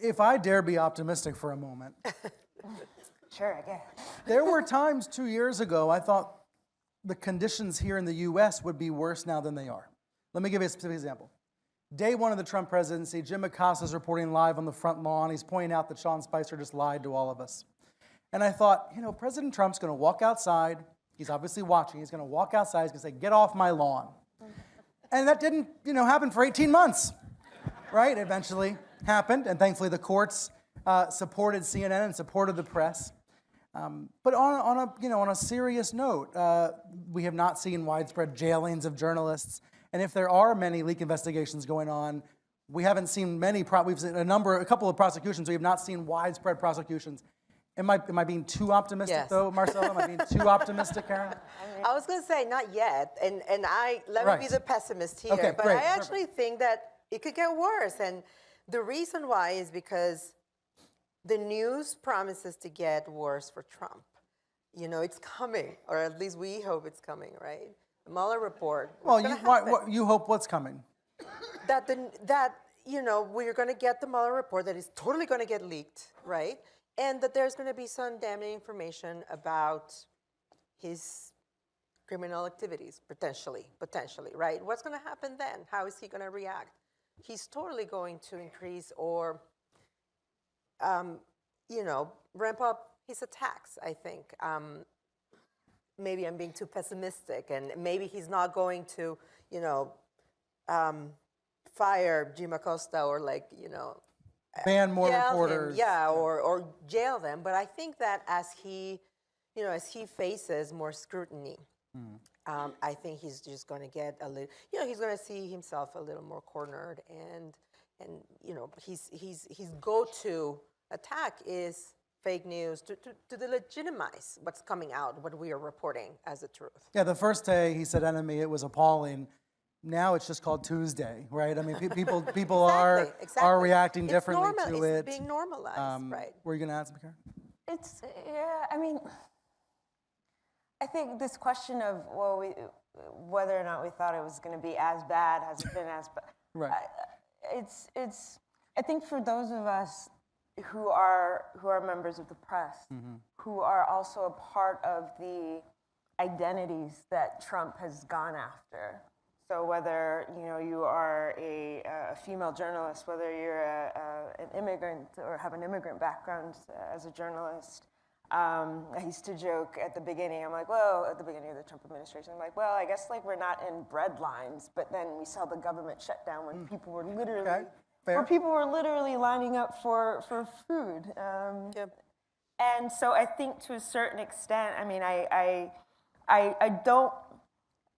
if I dare be optimistic for a moment. Sure, I guess. There were times 2 years ago I thought the conditions here in the U.S. would be worse now than they are. Let me give you a specific example. Day one of the Trump presidency, Jim Acosta's reporting live on the front lawn. He's pointing out that Sean Spicer just lied to all of us. And I thought, President Trump's going to walk outside. He's obviously watching. He's going to walk outside. He's going to say, get off my lawn. And that didn't, happen for 18 months, right? It eventually happened, and thankfully the courts supported CNN and supported the press. But on a serious note, we have not seen widespread jailings of journalists. And if there are many leak investigations going on, we haven't seen many. We've seen a couple of prosecutions. We have not seen widespread prosecutions. Am I being too optimistic though, Marcela? Am I being too optimistic, Karen? I was going to say not yet, and let me be the pessimist here. Okay, but great. I actually think that it could get worse, and the reason why is because the news promises to get worse for Trump. It's coming, or at least we hope it's coming, right? The Mueller Report. Well, you hope what's coming? That we're going to get the Mueller Report that is totally going to get leaked, right? And that there's going to be some damning information about his criminal activities, potentially, right? What's going to happen then? How is he going to react? He's totally going to increase or, ramp up his attacks, I think. Maybe I'm being too pessimistic, and maybe he's not going to, fire Jim Acosta or ban more reporters. Or jail them. But I think that as he faces more scrutiny, I think he's just going to get a little, he's going to see himself a little more cornered, and his go-to attack is fake news to delegitimize what's coming out, what we are reporting as the truth. Yeah, the first day he said enemy, it was appalling. Now it's just called Tuesday, right? I mean, people Exactly. are reacting differently to it. It's being normalized, right? Were you going to add something, Karen? I think this question of, whether or not we thought it was going to be as bad, has it been as bad? Right. I think for those of us who are members of the press, who are also a part of the identities that Trump has gone after. So whether you are a female journalist, whether you're an immigrant or have an immigrant background as a journalist, I used to joke at the beginning. I'm like, at the beginning of the Trump administration, I'm like, I guess we're not in bread lines. But then we saw the government shut down when people were literally, lining up for food. And so I think to a certain extent, I don't.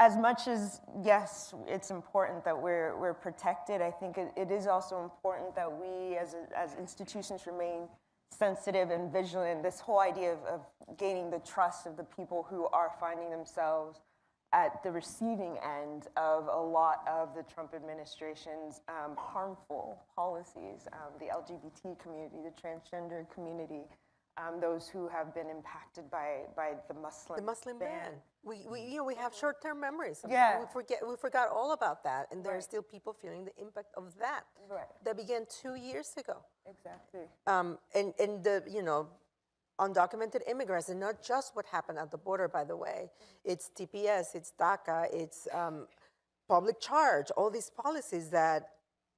As much as, yes, it's important that we're protected, I think it is also important that we as institutions remain sensitive and vigilant. This whole idea of gaining the trust of the people who are finding themselves at the receiving end of a lot of the Trump administration's harmful policies, the LGBT community, the transgender community, those who have been impacted by the Muslim ban. We have short-term memories. Yeah. We forgot all about that, and there are still people feeling the impact of that. Right. That began 2 years ago. Exactly. And the undocumented immigrants, and not just what happened at the border, by the way. It's TPS, it's DACA, it's public charge. All these policies that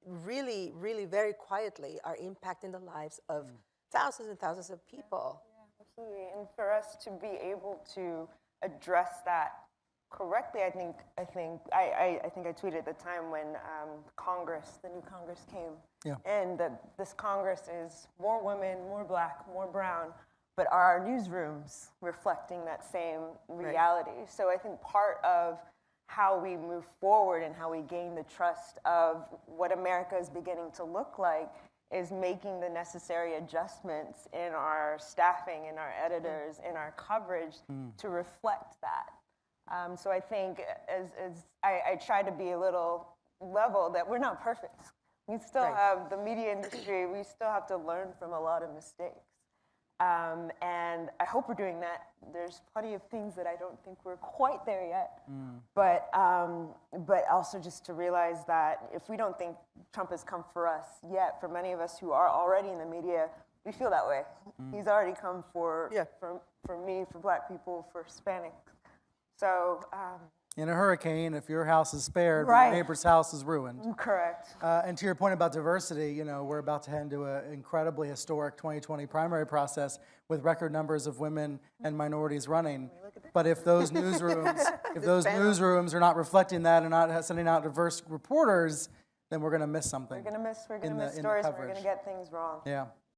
really, really, very quietly are impacting the lives of thousands and thousands of people. Yeah, absolutely. And for us to be able to address that correctly, I think I tweeted at the time when the new Congress came, and that this Congress is more women, more black, more brown, but are our newsrooms reflecting that same reality? Right. So I think part of how we move forward and how we gain the trust of what America is beginning to look like is making the necessary adjustments in our staffing, in our editors, in our coverage to reflect that. So I think as I try to be a little level that we're not perfect. We still have the media industry, we still have to learn from a lot of mistakes. And I hope we're doing that. There's plenty of things that I don't think we're quite there yet. But also just to realize that if we don't think Trump has come for us yet, for many of us who are already in the media, we feel that way. He's already come for me, for Black people, for Hispanics. So. In a hurricane, if your house is spared, Right. your neighbor's house is ruined. Correct. And to your point about diversity, you know, we're about to head into an incredibly historic 2020 primary process with record numbers of women and minorities running. But if those newsrooms are not reflecting that and not sending out diverse reporters, then we're going to miss something. We're gonna miss in the stories. And we're coverage. gonna get things wrong. Yeah.